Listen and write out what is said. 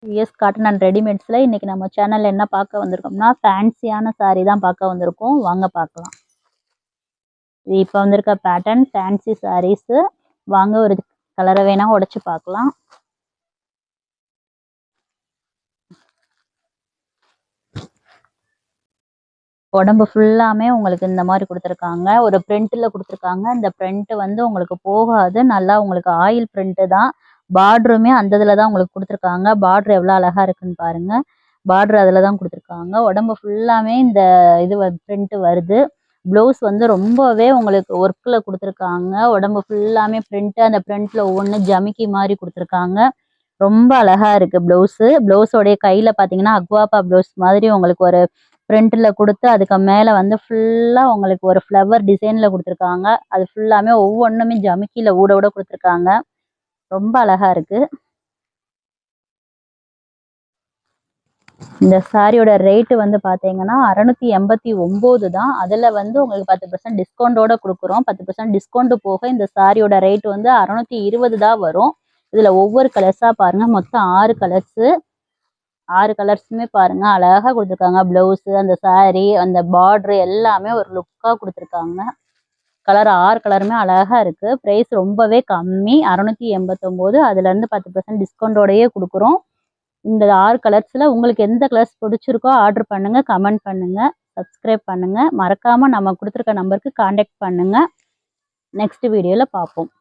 Vs cotton and ரெடிமேட்ஸில் இன்றைக்கி நம்ம சேனலில் என்ன பார்க்க வந்திருக்கோம்னா ஃபேன்சியான saree தான் பார்க்க வந்திருக்கோம். வாங்க பார்க்கலாம். இது இப்போ வந்திருக்க பேட்டர்ன் ஃபேன்சி சாரீஸு. வாங்க ஒரு கலரை வேணால் உடச்சி பார்க்கலாம். உடம்பு ஃபுல்லாமே உங்களுக்கு இந்த மாதிரி கொடுத்துருக்காங்க. ஒரு பிரிண்ட்டில் கொடுத்துருக்காங்க. இந்த பிரிண்ட்டு வந்து உங்களுக்கு போகாது, நல்லா உங்களுக்கு ஆயில் பிரிண்ட்டு தான். பார்டருமே அந்த இதில் தான் உங்களுக்கு கொடுத்துருக்காங்க. பார்டர் எவ்வளோ அழகாக இருக்குன்னு பாருங்கள். பார்டர் அதில் தான் கொடுத்துருக்காங்க. உடம்பு ஃபுல்லாமே இந்த இது பிரிண்ட்டு வருது. ப்ளவுஸ் வந்து ரொம்பவே உங்களுக்கு ஒர்க்கில் கொடுத்துருக்காங்க. உடம்பு ஃபுல்லாமே பிரிண்ட்டு, அந்த பிரிண்ட்டில் ஒவ்வொன்று ஜமிக்கி மாதிரி கொடுத்துருக்காங்க. ரொம்ப அழகாக இருக்குது ப்ளவுஸு. ப்ளவுஸோடைய கையில் பார்த்தீங்கன்னா அக்வாப்பா ப்ளவுஸ் மாதிரி உங்களுக்கு ஒரு பிரிண்ட்டில் கொடுத்து அதுக்கு மேலே வந்து ஃபுல்லாக உங்களுக்கு ஒரு ஃப்ளவர் டிசைனில் கொடுத்துருக்காங்க. அது ஃபுல்லாமே ஒவ்வொன்றுமே ஜமிக்கியில் ஊட ஊட கொடுத்துருக்காங்க. ரொம்ப அழகாக இருக்குது. இந்த சாரியோட ரேட்டு வந்து பார்த்தீங்கன்னா 689 தான். அதில் வந்து உங்களுக்கு 10% டிஸ்கவுண்ட்டோட கொடுக்குறோம். 10% டிஸ்கவுண்ட் போக இந்த சாரியோட ரேட் வந்து 620 தான் வரும். இதில் ஒவ்வொரு கலர்ஸாக பாருங்கள். மொத்தம் 6 கலர்ஸு. 6 கலர்ஸுமே பாருங்கள் அழகாக கொடுத்துருக்காங்க. ப்ளவுஸு, அந்த சாரீ, அந்த பார்ட்ரு எல்லாமே ஒரு லுக்காக கொடுத்துருக்காங்க. கலர் 6 கலருமே அழகாக இருக்குது. ப்ரைஸ் ரொம்பவே கம்மி, 689. அதுலேருந்து 10% டிஸ்கவுண்ட்டோடையே கொடுக்குறோம். இந்த 6 கலர்ஸில் உங்களுக்கு எந்த கலர்ஸ் பிடிச்சிருக்கோ ஆர்டர் பண்ணுங்கள், கமெண்ட் பண்ணுங்கள், சப்ஸ்கிரைப் பண்ணுங்கள். மறக்காமல் நம்ம கொடுத்துருக்க நம்பருக்கு காண்டாக்ட் பண்ணுங்கள். நெக்ஸ்ட் வீடியோவில் பார்ப்போம்.